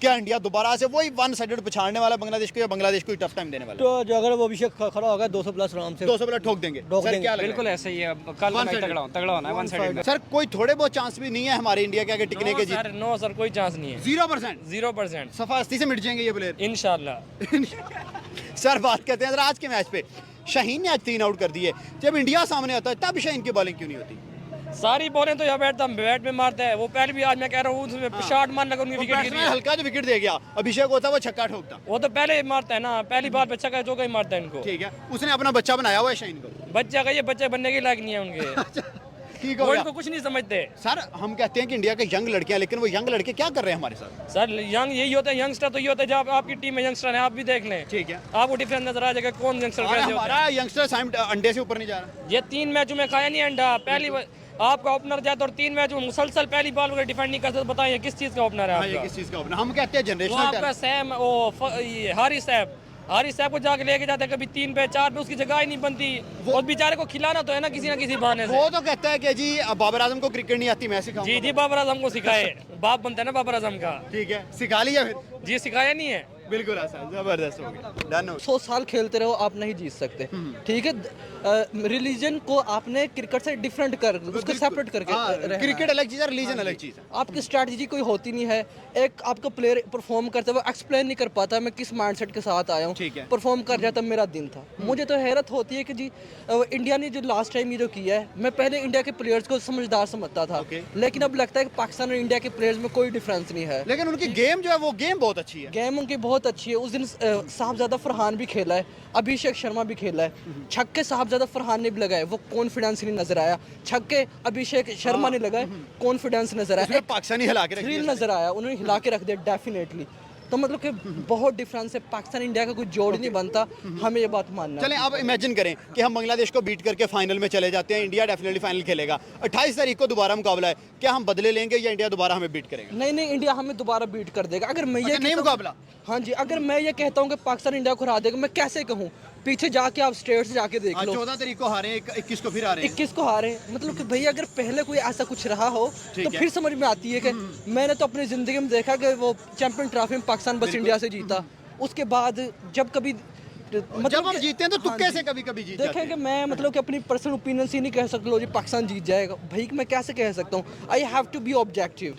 क्या इंडिया दोबारा से वही वन साइडेड पछाड़ने वाला बांग्लादेश को, या बांग्लादेश को टफ टाइम देने वाला? तो जो अगर वो अभिषेक खड़ा होगा 200 प्लस आराम से 200 प्लस ठोक देंगे सर, क्या लग रहा है? बिल्कुल ऐसा ही है, कल मैच तगड़ा होना है वन साइड में। सर कोई थोड़े बहुत चांस भी नहीं है हमारे इंडिया के आगे टिकने के? सर नो सर, कोई चांस नहीं है। 0%? 0%। सफास्ती से मिट जाएंगे ये प्लेयर इंशाल्लाह। सर बात करते हैं जरा आज के मैच पे। शाहीन ने आज 3 आउट कर दिए, जब इंडिया सामने आता है तब शाहीन की बॉलिंग क्यों नहीं होती? सारी बॉलें तो यहाँ बैट में मारता है वो, पहले भी आज मैं कह रहा हूँ उसमें शॉट मारने लगा, उनकी विकेट गिरी। हल्का जो विकेट दे गया, अभिषेक होता वो छक्का ठोकता। वो तो पहले ही मारता है ना, पहली बार पे छक्का चौका ही मारता है इनको। ठीक है, उसने अपना बच्चा बनाया हुआ है शाहीन को। बच्चा का ये बच्चे बनने के लायक नहीं है उनके। ठीक हो वो गया। इनको कुछ नहीं समझते सर हम कहते हैं कि इंडिया के यंग लड़के हैं, लेकिन वो यंग लड़के क्या कर रहे हैं हमारे साथ? सर यंग यही होता है, यंगस्टर तो ये होता है जब आपकी टीम में यंगस्टर है, आप भी देख लें। ठीक है, आपको डिफरेंस नजर आ जाएगा कौन यंगस्टर कैसे होता है। हमारा यंगस्टर अंडे से ऊपर नहीं जा रहा। ये 3 मैचों में खाया नहीं अंडा। पहली आपका ओपनर जाता और 3 मैच में मुसलसल पहली बॉल वगैरह डिफेंड नहीं करते, तो बताइए किस चीज का ओपनर है आपका? किस चीज का ओपनर? हम कहते हैं वो जनरेशनल आपका टैलेंट। सैम हारिस साहब को जाके लेके जाते हैं कभी 3 पे 4 पे, उसकी जगह ही नहीं बनती। और बेचारे को खिलाना तो है ना किसी बहाने से। वो तो कहता है कि जी बाबर आजम को क्रिकेट नहीं आती, मैं सिखाऊंगा। जी बाबर आजम को सिखाए, बाप बनता है ना बाबर आजम का। ठीक है, सिखा लिया फिर? जी सिखाया नहीं है। बिल्कुल आसान, जबरदस्त हो गया, डन हो। 100 साल खेलते रहो आप नहीं जीत सकते। ठीक है, रिलीजन को आपने क्रिकेट से डिफरेंट कर उसको सेपरेट करके रहना है। क्रिकेट अलग चीज है, रिलीजन अलग चीज है। आपकी स्ट्रैटेजी कोई होती नहीं है। एक आपका प्लेयर परफॉर्म करते हुए एक्सप्लेन नहीं कर पाता मैं किस माइंडसेट के साथ आया हूँ, ठीक है। परफॉर्म कर जाता मेरा दिन था। मुझे तो हैरत होती है कि जी इंडिया ने जो लास्ट टाइम ये जो किया है, मैं पहले इंडिया के प्लेयर्स को समझदार समझता था, लेकिन अब लगता है कि पाकिस्तान और इंडिया के प्लेयर्स में कोई डिफरेंस नहीं है। लेकिन उनकी गेम जो है वो गेम बहुत अच्छी है। गेम उनकी बहुत अच्छी है। उस दिन साहबजादा फरहान भी खेला है, अभिषेक शर्मा भी खेला है। छक्के साहबजादा फरहान ने भी लगाए, वो कॉन्फिडेंस नहीं नजर आया। छक्के अभिषेक शर्मा ने लगाए, कॉन्फिडेंस नजर आया, पाकिस्तानी हिला के रख थ्रिल दिया। नजर आया, उन्होंने हिला के रख दिया डेफिनेटली। तो मतलब कि बहुत डिफरेंस है, पाकिस्तान इंडिया का कोई जोड़ नहीं बनता, हमें ये बात मानना है। चलें अब इमेजिन करें कि हम बांग्लादेश को बीट करके फाइनल में चले जाते हैं, इंडिया डेफिनेटली फाइनल खेलेगा। 28 तारीख को दोबारा मुकाबला है, क्या हम बदले लेंगे या इंडिया दोबारा हमें बीट करेगा? नहीं, इंडिया हमें दोबारा बीट कर देगा। अगर मैं ये नहीं मुकाबला? हाँ जी, अगर मैं ये कहता हूँ कि पाकिस्तान इंडिया को हरा देगा, मैं कैसे कहूँ? पीछे जाके आप स्टेट्स जाके देख लो, 14 तारीख को हारे, 21 को फिर हारे, 21 को हारे। मतलब कि भैया अगर पहले कोई ऐसा कुछ रहा हो तो फिर समझ में आती है कि मैंने तो अपनी जिंदगी में देखा कि वो चैंपियन ट्रॉफी में पाकिस्तान बस इंडिया से जीता। उसके बाद जब कभी जब हम जीते हैं तो तुक्के से कभी कभी जीत जाते देखें कि मैं मतलब कि अपनी पर्सनल ओपिनियन से नहीं कह सकता लो जी पाकिस्तान जीत जाएगा। भाई मैं कैसे कह सकता हूँ? I have to be objective.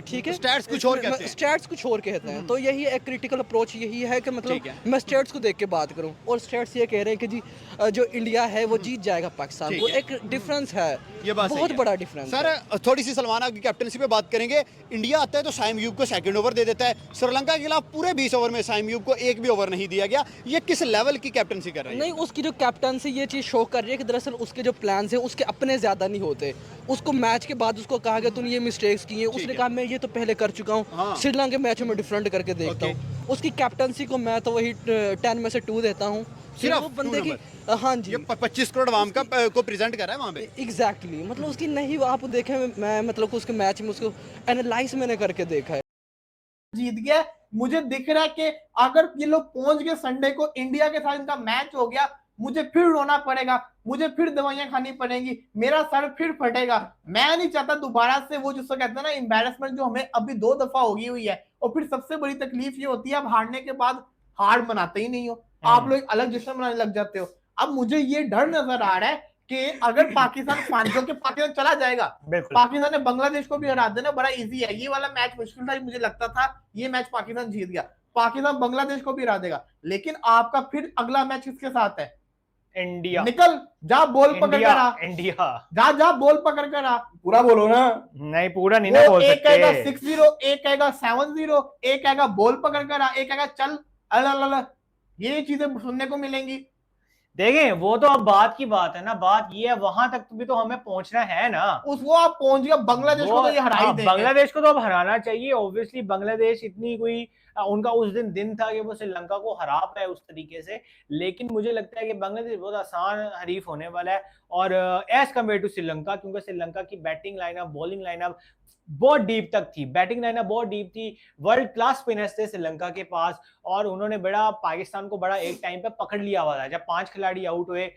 ठीक है, स्टैट्स कुछ और कहते हैं। स्टैट्स कुछ और कहते हैं। तो यही एक क्रिटिकल अप्रोच यही है कि मतलब मैं स्टैट्स को देख के बात करूँ, और स्टैट्स ये कह रहे हैं कि जी जो इंडिया है वो जीत जाएगा पाकिस्तान। वो एक डिफरेंस है, ये बात बहुत बड़ा डिफरेंस। सर थोड़ी सी सलमान की कैप्टनसी पे बात करेंगे। इंडिया आता है तो साइम यूब को सेकंड ओवर दे देता है, श्रीलंका के खिलाफ पूरे 20 ओवर में साइम यूब को एक भी ओवर नहीं दिया गया। ये किस लेवल की कैप्टनसी कर रही है? नहीं, उसकी जो कैप्टनसी ये चीज़ शो कर रही है कि दरअसल उसके जो प्लान्स हैं उसके अपने ज़्यादा नहीं होते। उसको मैच के बाद उसको कहा गया तूने ये मिस्टेक्स की हैं, उसने कहा मैं ये तो पहले कर चुका हूँ, श्रीलंका के मैच में डिफरेंट करके देखता हूँ। उसकी कैप्टनसी को मैं तो वही 10 में से 2 देता हूँ। सिर्फ वो बंदे की हाँ जी, ये 25 करोड़ आवाम का को प्रेजेंट कर रहा है वहाँ पे। एग्जैक्टली मतलब उसकी नहीं आप देखें, मैं मतलब उसके मैच में उसको एनालाइज मैंने करके देखा है। जीत गया। मुझे दिख रहा है कि अगर ये लोग पहुंच गए संडे को, इंडिया के साथ इनका मैच हो गया, मुझे फिर रोना पड़ेगा, मुझे फिर दवाइयां खानी पड़ेंगी, मेरा सर फिर फटेगा। मैं नहीं चाहता दोबारा से वो जिसको कहते हैं ना एम्बैरेसमेंट, जो हमें अभी 2 दफा होगी हुई है। और फिर सबसे बड़ी तकलीफ ये होती है, अब हारने के बाद हार मनाते ही नहीं हो, आप लोग अलग जश्न मनाने लग जाते हो। अब मुझे ये डर नजर आ रहा है कि अगर पाकिस्तान जो कि पाकिस्तान चला जाएगा, पाकिस्तान ने बांग्लादेश को भी हरा देना बड़ा इजी है। ये वाला मैच मुश्किल था, मुझे लगता था ये मैच पाकिस्तान जीत गया, पाकिस्तान बांग्लादेश को भी हरा देगा। लेकिन आपका फिर अगला मैच किसके साथ है? इंडिया। निकल जा, बॉल पकड़ कर आ, इंडिया जा बॉल पकड़ कर आ। पूरा बोलो ना। नहीं पूरा नहीं ना बोल सकते। एक कहेगा 6-0, एक कहेगा 7-0, एक कहेगा बॉल पकड़ कर आ, एक कहेगा चल अल्लाह। ये चीजें सुनने को मिलेंगी। देखें वो तो अब बात की बात है ना, बात ये है वहां तक भी तो हमें पहुंचना है ना। उसको आप पहुंच गया, बांग्लादेश को तो ये हरा ही देंगे। बांग्लादेश को तो अब हराना चाहिए ऑब्वियसली। बांग्लादेश इतनी कोई उनका उस दिन था कि वो श्रीलंका को हरा पाए उस तरीके से, लेकिन मुझे लगता है कि बांग्लादेश बहुत आसान हरीफ होने वाला है। और एज कम्पेयर टू श्रीलंका, क्योंकि श्रीलंका की बैटिंग लाइनअप, बॉलिंग लाइनअप बहुत डीप तक थी, बैटिंग लाइनअप बहुत डीप थी, वर्ल्ड क्लास स्पिनर्स थे श्रीलंका के पास, और उन्होंने बड़ा पाकिस्तान को बड़ा एक टाइम पे पकड़ लिया हुआ था। जब 5 खिलाड़ी आउट हुए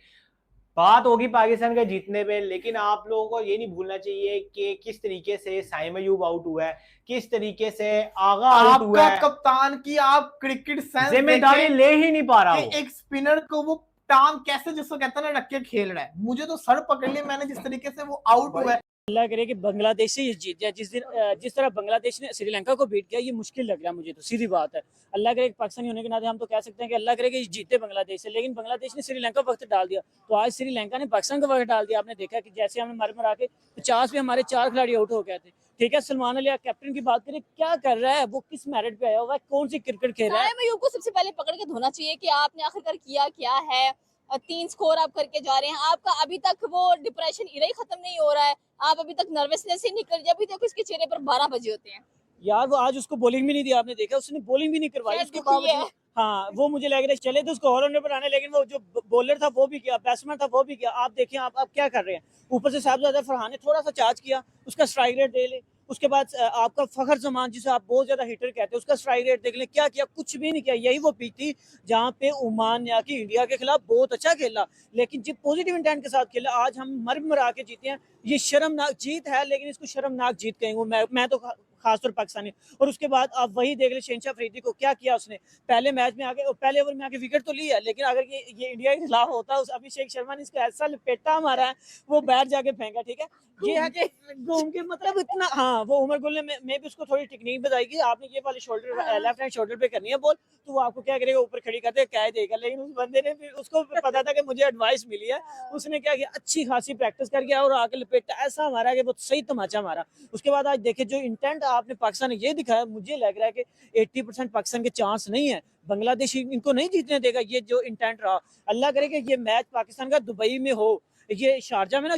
बात होगी पाकिस्तान के जीतने पे, लेकिन आप लोगों को ये नहीं भूलना चाहिए कि किस तरीके से साइम अयूब आउट हुआ है, किस तरीके से आगा आउट हुआ आपका है। कप्तान की आप क्रिकेट सेंस जिम्मेदारी देखें ले ही नहीं पा रहा कि वो। एक स्पिनर को वो टांग कैसे जिसको कहते हैं ना रख के खेल रहा है। मुझे तो सर पकड़ लिया मैंने जिस तरीके से वो आउट हुआ है। अल्लाह करे कि बांग्लादेश से ये जीत जाए। जिस तरह बांग्लादेश ने श्रीलंका को बीट किया, ये मुश्किल लग रहा है मुझे, तो सीधी बात है। अल्लाह करे कि पाकिस्तानी होने के नाते हम तो कह सकते हैं कि अल्लाह करे कि जीते बांग्लादेश से, लेकिन बांग्लादेश ने श्रीलंका को वक्त डाल दिया, तो आज श्रीलंका ने पाकिस्तान को वक्त डाल दिया। आपने देखा कि जैसे हमने मर के 50 में हमारे 4 खिलाड़ी आउट हो गए थे। ठीक है, सलमान अली कैप्टन की बात करें, क्या कर रहा है वो, किस मेरिट पे आया हुआ है, कौन सी क्रिकेट खेल रहा है। साइम अयूब को सबसे पहले पकड़ के धोना चाहिए कि आपने आखिरकार किया क्या है। 3 स्कोर आप करके जा रहे हैं, आपका अभी तक वो डिप्रेशन इरा ही खत्म नहीं हो रहा है, आप अभी तक नर्वसनेस ही निकल जाए। अभी देखो इसके चेहरे पर 12 बजे होते हैं यार वो आज उसको बॉलिंग भी नहीं दिया, आपने देखा उसने बॉलिंग भी नहीं करवाई शायद उसके दुखी है। बावजूद। हाँ, वो मुझे लग रहा है चले तो उसको ऑलराउंडर पर आने, लेकिन वो जो बॉलर था वो भी किया, बैट्समैन था वो भी किया। आप देखिए आप क्या कर रहे हैं। ऊपर से साहबजादा फरहान ने थोड़ा सा चार्ज किया, उसका स्ट्राइक रेट दे ले। उसके बाद आपका फखर जमान जिसे आप बहुत ज्यादा हिटर कहते हैं, उसका स्ट्राइक रेट देख लें, क्या किया, कुछ भी नहीं किया। यही वो पिच थी जहाँ पे ओमान या कि इंडिया के खिलाफ बहुत अच्छा खेला, लेकिन जब पॉजिटिव इंटेंट के साथ खेला, आज हम मर के जीते हैं। ये शर्मनाक जीत है, लेकिन इसको शर्मनाक जीत कहेंगे मैं तो खासतौर पाकिस्तानी। और उसके बाद आप वही देख रहे शहनशाह अफरीदी को, क्या किया उसने पहले मैच में आके, पहले ओवर में आके विकेट तो ली है, लेकिन अगर ये इंडिया के खिलाफ होता, उस अभिषेक शर्मा ने इसको ऐसा लपेटा मारा है, वो बैट जाके फेंका। ठीक है, ये है कि घूम के मतलब इतना, हाँ वो उमर गुल ने मैं भी उसको थोड़ी टेक्निक बताई कि आपने ये वाले शोल्डर लेफ्ट हैंड शोल्डर पे करनी है बॉल, तो वो आपको क्या करेगा, ऊपर खड़ी करते क्या देगा। लेकिन उस बंदे ने फिर उसको पता था कि मुझे एडवाइस मिली है, उसने क्या किया, अच्छी खासी प्रैक्टिस कर गया और आके लपेटा ऐसा मारा कि वो सही तमाचा मारा। उसके बाद आज देखे जो इंटेंट आपने पाकिस्तान ने ये दिखाया, मुझे लग रहा है कि 80% पाकिस्तान के चांस नहीं है, बांग्लादेश इनको नहीं जीतने देगा। ये जो इंटेंट रहा, अल्लाह करे कि ये मैच पाकिस्तान का दुबई में हो, ये शारजा में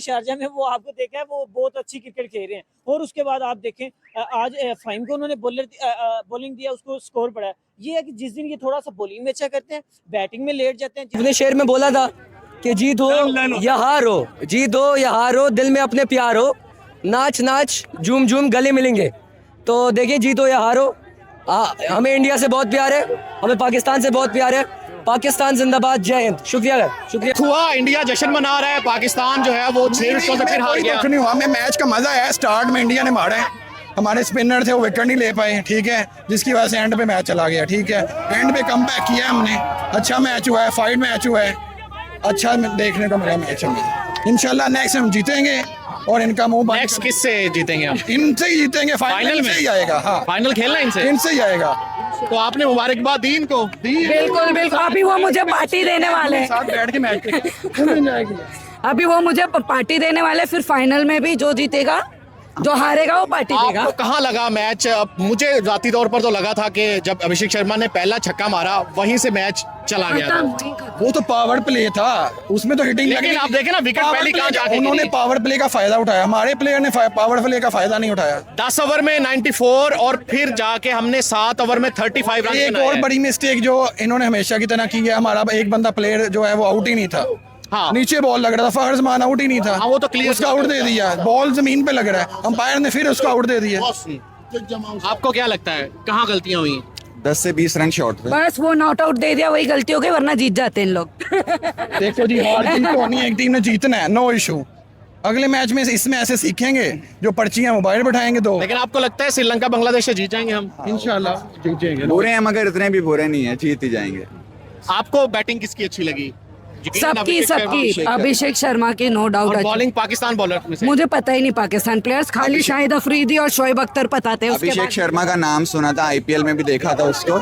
वो आपको देखा है वो बहुत अच्छी क्रिकेट खेल रहे हैं। और उसके बाद आप देखें आज फाइम को उन्होंने बॉलिंग दिया, उसको स्कोर पड़ा है। ये है कि जिस दिन ये थोड़ा सा बॉलिंग में अच्छा करते हैं, बैटिंग में लेट जाते हैं। अपने शेर में बोला था कि जीत हो या हार हो, जीत हो या हार हो, दिल में अपने प्यार हो, नाच नाच झूम झूम गले मिलेंगे। तो देखिए जीत हो या हार हो, हमें इंडिया से बहुत प्यार है, हमें पाकिस्तान से बहुत प्यार है। पाकिस्तान जिंदाबाद, जय हिंद। शुक्रिया। हुआ इंडिया जश्न मना रहा है, पाकिस्तान जो है वो 6 विकेटों से फिर हार गया। नहीं हुआ, हमें मैच का मजा है। स्टार्ट में इंडिया ने मारा है, हमारे स्पिनर थे वो विकेट नहीं ले पाए, ठीक है, जिसकी वजह से एंड पे मैच चला गया। ठीक है, एंड पे कम बैक किया हमने, अच्छा मैच हुआ है, फाइट मैच हुआ है, अच्छा देखने को मिला मैच हमें। इंशाल्लाह नेक्स्ट हम जीतेंगे और इनका मुंह नेक्स्ट किससे जीतेंगे आप? इनसे ही जीतेंगे, फाइनल में ही आएगा। हाँ, फाइनल खेलना इनसे ही आएगा। तो आपने मुबारकबाद दी इनको? बिल्कुल बिल्कुल, अभी वो मुझे पार्टी देने वाले हैं, साथ बैठ के मैच अभी वो मुझे पार्टी देने वाले, फिर फाइनल में भी जो जीतेगा, जो हारेगा वो पार्टी देगा। आपको कहाँ लगा मैच? मुझे जाती तौर पर तो लगा था कि जब अभिषेक शर्मा ने पहला छक्का मारा वहीं से मैच चला गया था। वो तो पावर प्ले था, उसमें तो हिटिंग लेकिन आप देखें ना विकेट पहली कहाँ जाके उन्होंने पावर प्ले का फायदा उठाया, हमारे प्लेयर ने पावर प्ले का फायदा नहीं उठाया। 10 ओवर में 94 और फिर जाके हमने 7 ओवर में 35 रन। एक और बड़ी मिस्टेक जो इन्होंने हमेशा की तरह की है, हमारा एक बंदा प्लेयर जो है वो आउट ही नहीं था। हाँ, नीचे बॉल लग रहा था, फखर जमान आउट ही नहीं था। हाँ, वो तो क्लियर, उसका आउट दे दिया, बॉल जमीन पे लग रहा है, अंपायर ने फिर उसको आउट दे दिया। आपको क्या लगता है कहाँ गलतियां हुई? 10 से 20 रन शॉर्ट थे। बस वो नॉट आउट दे दिया, वही गलती हो गई, वरना जीत जाते हैं इन लोग। देखो जी, हार जीत तो होनी है, एक टीम ने जीतना है, नो इशू। अगले मैच में इसमें ऐसे सीखेंगे, जो पर्चियां मोबाइल बैठाएंगे दो। लेकिन आपको लगता है श्रीलंका बांग्लादेश से जीत जाएंगे हम? इंशाल्लाह जीत जाएंगे। बुरे हैं मगर इतने भी बुरे नहीं है, जीत ही जाएंगे। आपको बैटिंग किसकी अच्छी लगी? सबकी अभिषेक शर्मा की no doubt. Bowling Pakistan bowler में से मुझे पता ही नहीं पाकिस्तान प्लेयर्स, खाली शाहिद अफरीदी और शोएब अख्तर पता थे। अभिषेक शर्मा का नाम सुना था, आईपीएल में भी देखा था उसको,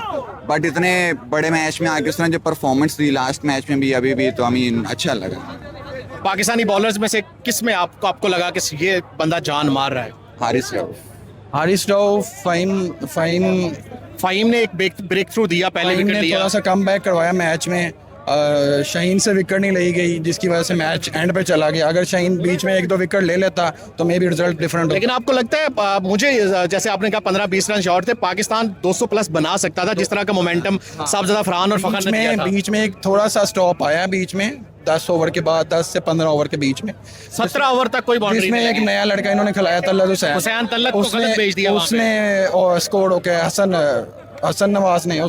बट इतने बड़े मैच में आके उसने जो परफॉर्मेंस दी लास्ट मैच में भी, अभी भी, तो अच्छा लगा। पाकिस्तानी बॉलर्स में से किस में आपको लगा कि ये बंदा जान मार रहा है? हारिस रऊफ, फाहिम ने एक ब्रेक थ्रू दिया, पहले विकेट लिया, थोड़ा सा कम बैक करवाया मैच में। शाहीन से विकेट नहीं ली गई, जिसकी वजह से मैच एंड पे चला गया। अगर शाहीन बीच में 1-2 विकेट ले लेता तो मे बी रिजल्ट डिफरेंट होता। लेकिन आपको लगता है, मुझे जैसे आपने कहा 15-20 रन शॉर्ट थे, पाकिस्तान 200 प्लस बना सकता था, जिस तरह का मोमेंटम साहबजादा फरहान और फखर ने दिया था। बीच में एक थोड़ा सा स्टॉप आया, बीच में 10 ओवर के बाद, 10 से 15 ओवर के बीच में 17 ओवर तक कोई बाउंड्री जिसमें एक नया लड़का इन्होंने खिलाया, तल्लत हुसैन तल्लत को गलत भेज दिया, उसने स्कोर होकर नवाज ने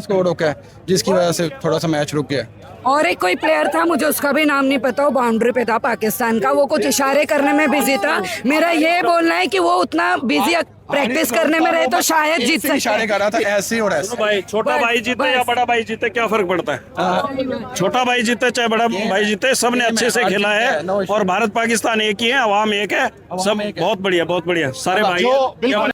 स्कोर होकर, जिसकी वजह से थोड़ा सा मैच रुक गया। और एक कोई प्लेयर था, मुझे उसका भी नाम नहीं पता, वो बाउंड्री पे था पाकिस्तान का, वो कुछ इशारे करने में बिजी था। मेरा ये बोलना है कि वो उतना बिजी प्रैक्टिस करने में रहे तो शायद जीत सकते। इशारे कर रहा था ऐसे और ऐसे। भाई छोटा भाई जीते या बड़ा भाई जीते क्या फर्क पड़ता है? छोटा भाई जीते चाहे बड़ा भाई जीते, सबने अच्छे से खेला है और भारत पाकिस्तान एक ही है, अवाम एक है, सब बहुत बढ़िया सारे भाई।